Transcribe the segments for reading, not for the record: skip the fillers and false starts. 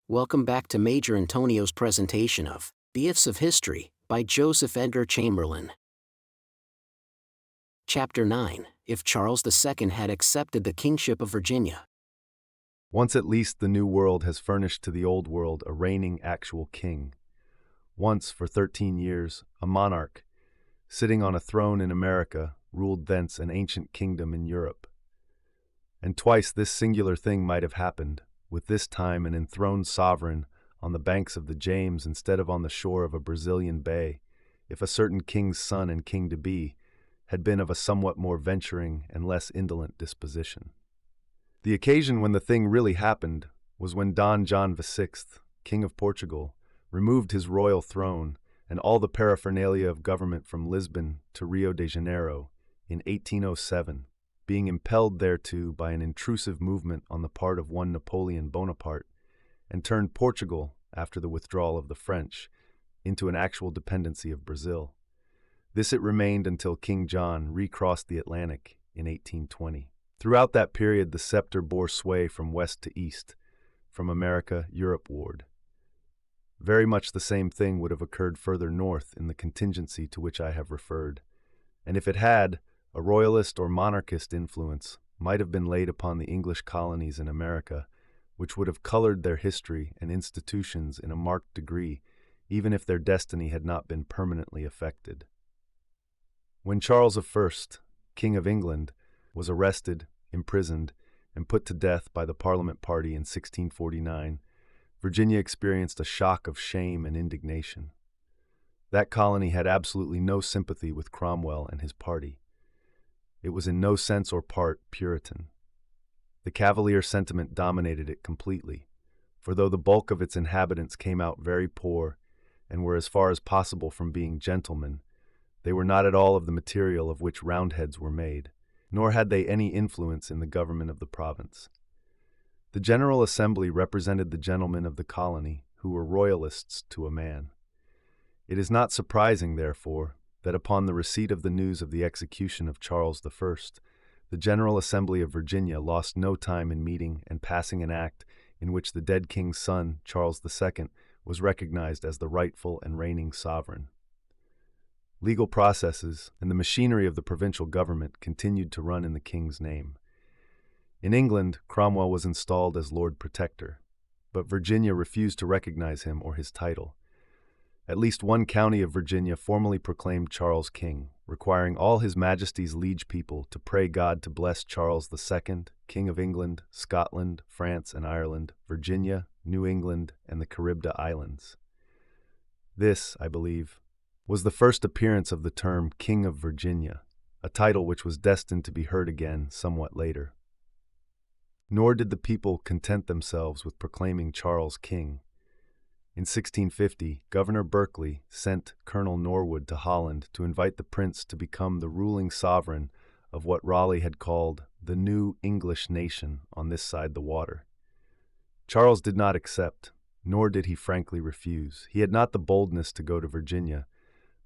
Welcome back to Major Intonio's presentation of The Ifs of History by Joseph Edgar Chamberlin. Chapter 9, If Charles II Had Accepted the Kingship of Virginia. Once at least the New World has furnished to the Old World a reigning actual king. Once, for 13 years, a monarch, sitting on a throne in America, ruled thence an ancient kingdom in Europe. And twice this singular thing might have happened, with this time an enthroned sovereign on the banks of the James instead of on the shore of a Brazilian bay, if a certain king's son and king-to-be had been of a somewhat more venturing and less indolent disposition. The occasion when the thing really happened was when Don John VI, King of Portugal, removed his royal throne and all the paraphernalia of government from Lisbon to Rio de Janeiro in 1807, being impelled thereto by an intrusive movement on the part of one Napoleon Bonaparte, and turned Portugal, after the withdrawal of the French, into an actual dependency of Brazil. This it remained until King John recrossed the Atlantic in 1820. Throughout that period the scepter bore sway from west to east, from America Europe-ward. Very much the same thing would have occurred further north in the contingency to which I have referred, and if it had, a royalist or monarchist influence might have been laid upon the English colonies in America, which would have colored their history and institutions in a marked degree, even if their destiny had not been permanently affected. When Charles I, King of England, was arrested, imprisoned, and put to death by the Parliament party in 1649, Virginia experienced a shock of shame and indignation. That colony had absolutely no sympathy with Cromwell and his party. It was in no sense or part Puritan. The Cavalier sentiment dominated it completely, for though the bulk of its inhabitants came out very poor and were as far as possible from being gentlemen, they were not at all of the material of which Roundheads were made, nor had they any influence in the government of the province. The General Assembly represented the gentlemen of the colony, who were royalists to a man. It is not surprising, therefore, that upon the receipt of the news of the execution of Charles I, the General Assembly of Virginia lost no time in meeting and passing an act in which the dead king's son, Charles II, was recognized as the rightful and reigning sovereign. Legal processes and the machinery of the provincial government continued to run in the king's name. In England, Cromwell was installed as Lord Protector, but Virginia refused to recognize him or his title. At least one county of Virginia formally proclaimed Charles king, requiring all His Majesty's liege people to pray God to bless Charles II, King of England, Scotland, France and Ireland, Virginia, New England, and the Caribbean Islands. This, I believe, was the first appearance of the term King of Virginia, a title which was destined to be heard again somewhat later. Nor did the people content themselves with proclaiming Charles king. In 1650, Governor Berkeley sent Colonel Norwood to Holland to invite the prince to become the ruling sovereign of what Raleigh had called the new English nation on this side the water. Charles did not accept, nor did he frankly refuse. He had not the boldness to go to Virginia,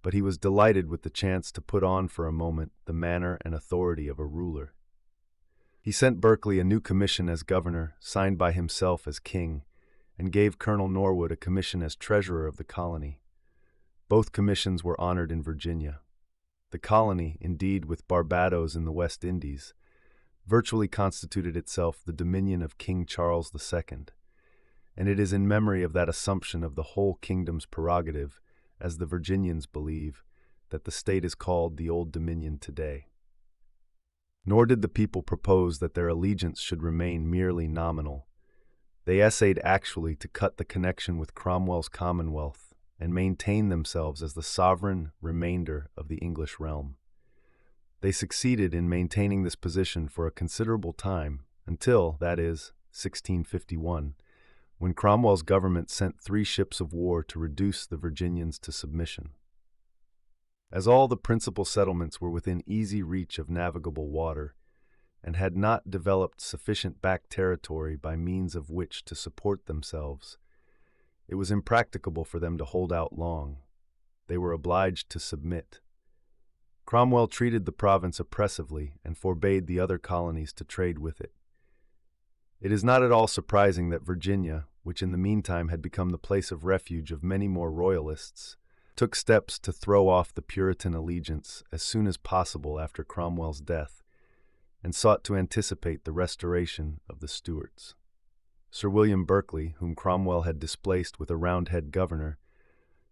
but he was delighted with the chance to put on for a moment the manner and authority of a ruler. He sent Berkeley a new commission as governor, signed by himself as king, and gave Colonel Norwood a commission as treasurer of the colony. Both commissions were honored in Virginia. The colony, indeed, with Barbados in the West Indies, virtually constituted itself the dominion of King Charles II, and it is in memory of that assumption of the whole kingdom's prerogative, as the Virginians believe, that the state is called the Old Dominion today. Nor did the people propose that their allegiance should remain merely nominal. They essayed actually to cut the connection with Cromwell's Commonwealth and maintain themselves as the sovereign remainder of the English realm. They succeeded in maintaining this position for a considerable time, until, that is, 1651, when Cromwell's government sent 3 ships of war to reduce the Virginians to submission. As all the principal settlements were within easy reach of navigable water, and had not developed sufficient back territory by means of which to support themselves, it was impracticable for them to hold out long. They were obliged to submit. Cromwell treated the province oppressively and forbade the other colonies to trade with it. It is not at all surprising that Virginia, which in the meantime had become the place of refuge of many more royalists, took steps to throw off the Puritan allegiance as soon as possible after Cromwell's death, and sought to anticipate the restoration of the Stuarts. Sir William Berkeley, whom Cromwell had displaced with a Roundhead governor,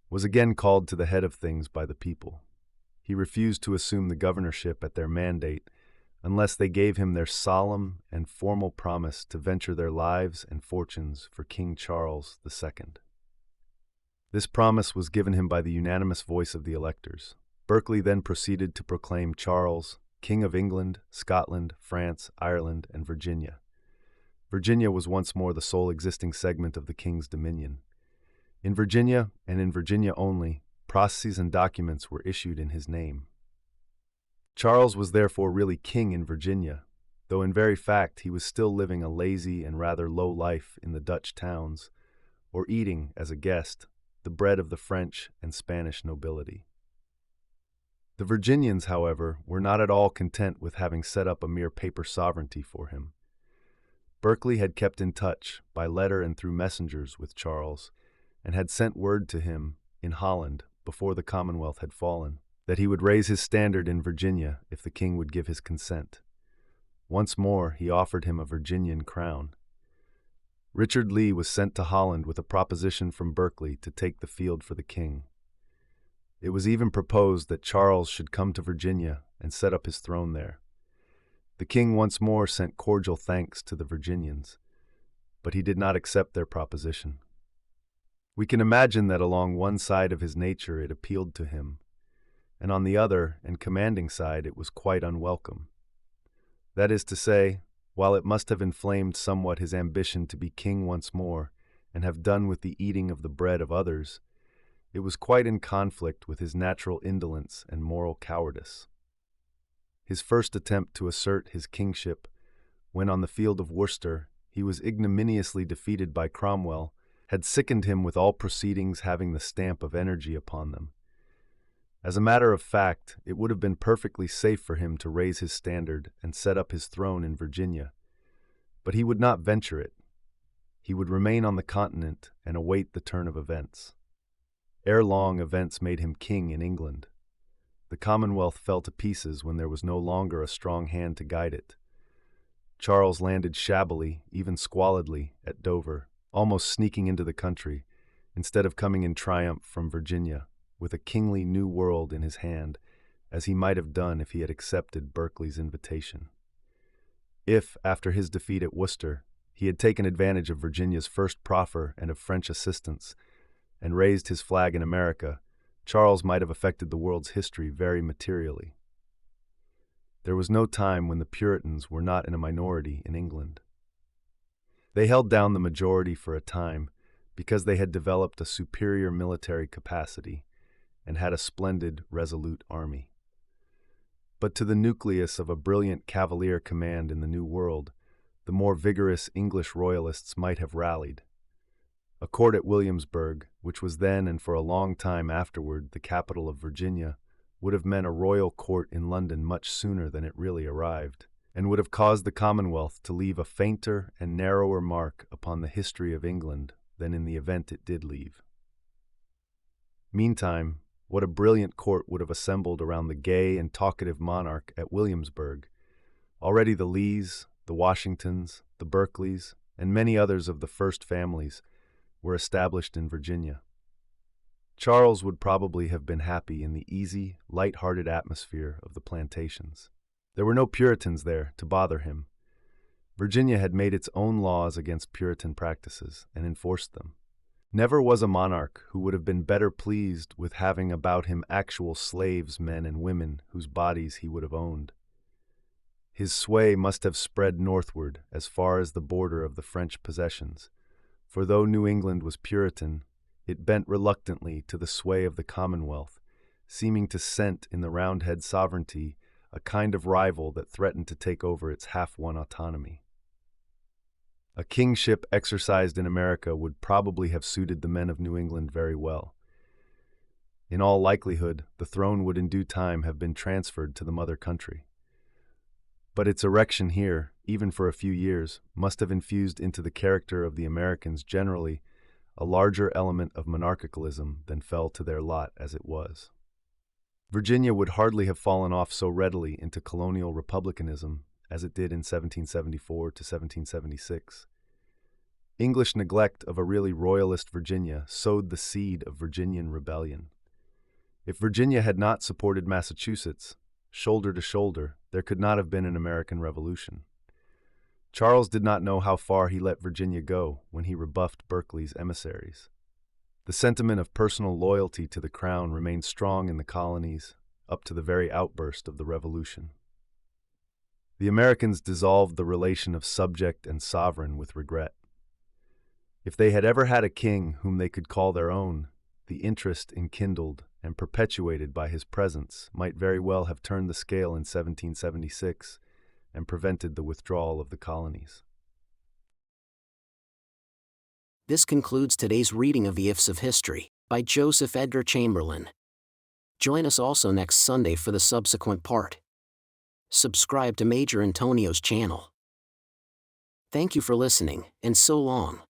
was again called to the head of things by the people. He refused to assume the governorship at their mandate unless they gave him their solemn and formal promise to venture their lives and fortunes for King Charles II. This promise was given him by the unanimous voice of the electors. Berkeley then proceeded to proclaim Charles King of England, Scotland, France, Ireland, and Virginia. Virginia was once more the sole existing segment of the king's dominion. In Virginia, and in Virginia only, processes and documents were issued in his name. Charles was therefore really king in Virginia, though in very fact he was still living a lazy and rather low life in the Dutch towns, or eating, as a guest, the bread of the French and Spanish nobility. The Virginians, however, were not at all content with having set up a mere paper sovereignty for him. Berkeley had kept in touch, by letter and through messengers, with Charles, and had sent word to him, in Holland, before the Commonwealth had fallen, that he would raise his standard in Virginia if the king would give his consent. Once more he offered him a Virginian crown. Richard Lee was sent to Holland with a proposition from Berkeley to take the field for the king. It was even proposed that Charles should come to Virginia and set up his throne there. The king once more sent cordial thanks to the Virginians, but he did not accept their proposition. We can imagine that along one side of his nature it appealed to him, and on the other and commanding side it was quite unwelcome. That is to say, while it must have inflamed somewhat his ambition to be king once more and have done with the eating of the bread of others, it was quite in conflict with his natural indolence and moral cowardice. His first attempt to assert his kingship, when on the field of Worcester he was ignominiously defeated by Cromwell, had sickened him with all proceedings having the stamp of energy upon them. As a matter of fact, it would have been perfectly safe for him to raise his standard and set up his throne in Virginia, but he would not venture it. He would remain on the continent and await the turn of events. Ere long, events made him king in England. The Commonwealth fell to pieces when there was no longer a strong hand to guide it. Charles landed shabbily, even squalidly, at Dover, almost sneaking into the country, instead of coming in triumph from Virginia, with a kingly new world in his hand, as he might have done if he had accepted Berkeley's invitation. If, after his defeat at Worcester, he had taken advantage of Virginia's first proffer and of French assistance, and raised his flag in America, Charles might have affected the world's history very materially. There was no time when the Puritans were not in a minority in England. They held down the majority for a time because they had developed a superior military capacity and had a splendid, resolute army. But to the nucleus of a brilliant Cavalier command in the New World, the more vigorous English royalists might have rallied. A court at Williamsburg, which was then and for a long time afterward the capital of Virginia, would have meant a royal court in London much sooner than it really arrived, and would have caused the Commonwealth to leave a fainter and narrower mark upon the history of England than in the event it did leave. Meantime, what a brilliant court would have assembled around the gay and talkative monarch at Williamsburg. Already the Lees, the Washingtons, the Berkeleys, and many others of the first families were established in Virginia. Charles would probably have been happy in the easy, light-hearted atmosphere of the plantations. There were no Puritans there to bother him. Virginia had made its own laws against Puritan practices and enforced them. Never was a monarch who would have been better pleased with having about him actual slaves, men and women, whose bodies he would have owned. His sway must have spread northward as far as the border of the French possessions, for though New England was Puritan, it bent reluctantly to the sway of the Commonwealth, seeming to scent in the Roundhead sovereignty a kind of rival that threatened to take over its half-won autonomy. A kingship exercised in America would probably have suited the men of New England very well. In all likelihood, the throne would in due time have been transferred to the mother country. But its erection here, even for a few years, must have infused into the character of the Americans generally a larger element of monarchicalism than fell to their lot as it was. Virginia would hardly have fallen off so readily into colonial republicanism as it did in 1774 to 1776. English neglect of a really royalist Virginia sowed the seed of Virginian rebellion. If Virginia had not supported Massachusetts, shoulder to shoulder, there could not have been an American Revolution. Charles did not know how far he let Virginia go when he rebuffed Berkeley's emissaries. The sentiment of personal loyalty to the crown remained strong in the colonies up to the very outburst of the Revolution. The Americans dissolved the relation of subject and sovereign with regret. If they had ever had a king whom they could call their own, the interest enkindled and perpetuated by his presence might very well have turned the scale in 1776 and prevented the withdrawal of the colonies. This concludes today's reading of the Ifs of History by Joseph Edgar Chamberlin. Join us also next Sunday for the subsequent part. Subscribe to Major Intonio's channel. Thank you for listening, and so long.